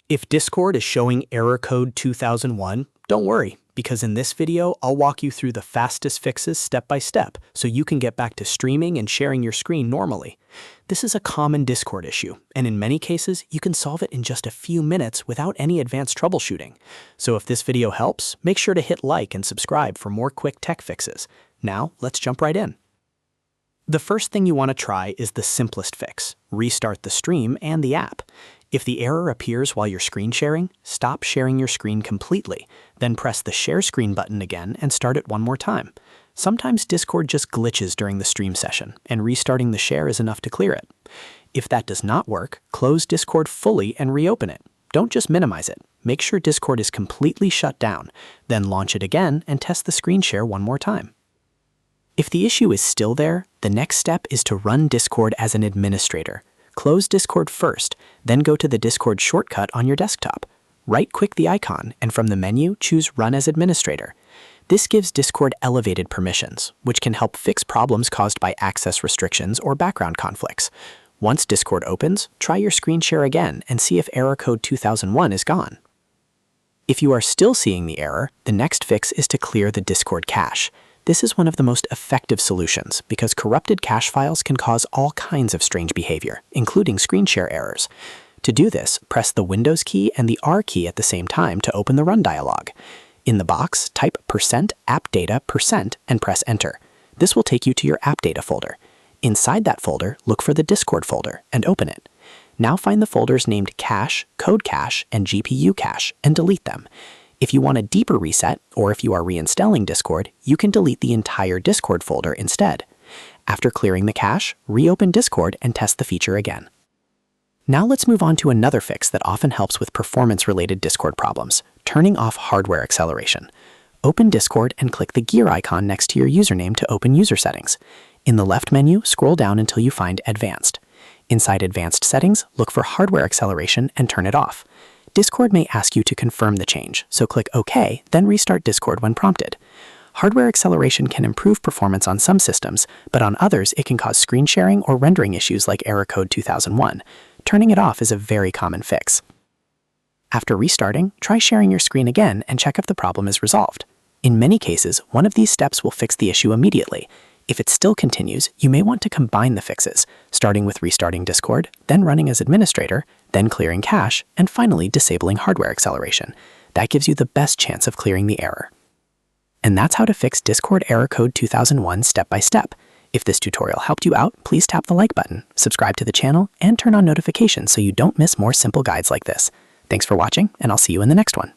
If Discord is showing error code 2001, don't worry, because in this video, I'll walk you through the fastest fixes step by step so you can get back to streaming and sharing your screen normally. This is a common Discord issue, and in many cases, you can solve it in just a few minutes without any advanced troubleshooting. So if this video helps, make sure to hit like and subscribe for more quick tech fixes. Now, let's jump right in. The first thing you want to try is the simplest fix: restart the stream and the app. If the error appears while you're screen sharing, stop sharing your screen completely, then press the share screen button again and start it one more time. Sometimes Discord just glitches during the stream session, and restarting the share is enough to clear it. If that does not work, close Discord fully and reopen it. Don't just minimize it. Make sure Discord is completely shut down, then launch it again and test the screen share one more time. If the issue is still there, the next step is to run Discord as an administrator. Close Discord first, then go to the Discord shortcut on your desktop. Right-click the icon, and from the menu, choose Run as Administrator. This gives Discord elevated permissions, which can help fix problems caused by access restrictions or background conflicts. Once Discord opens, try your screen share again and see if error code 2001 is gone. If you are still seeing the error, the next fix is to clear the Discord cache. This is one of the most effective solutions because corrupted cache files can cause all kinds of strange behavior, including screen share errors. To do this, press the Windows key and the R key at the same time to open the Run dialog. In the box, type %appdata% and press Enter. This will take you to your app data folder. Inside that folder, look for the Discord folder and open it. Now find the folders named Cache, Code Cache, and GPU Cache and delete them. If you want a deeper reset, or if you are reinstalling Discord, you can delete the entire Discord folder instead. After clearing the cache, reopen Discord and test the feature again. Now let's move on to another fix that often helps with performance-related Discord problems: turning off hardware acceleration. Open Discord and click the gear icon next to your username to open user settings. In the left menu, scroll down until you find Advanced. Inside Advanced Settings, look for hardware acceleration and turn it off. Discord may ask you to confirm the change, so click OK, then restart Discord when prompted. Hardware acceleration can improve performance on some systems, but on others it can cause screen sharing or rendering issues like error code 2001. Turning it off is a very common fix. After restarting, try sharing your screen again and check if the problem is resolved. In many cases, one of these steps will fix the issue immediately. If it still continues, you may want to combine the fixes, starting with restarting Discord, then running as administrator, then clearing cache, and finally disabling hardware acceleration. That gives you the best chance of clearing the error. And that's how to fix Discord error code 2001 step by step. If this tutorial helped you out, please tap the like button, subscribe to the channel, and turn on notifications so you don't miss more simple guides like this. Thanks for watching, and I'll see you in the next one.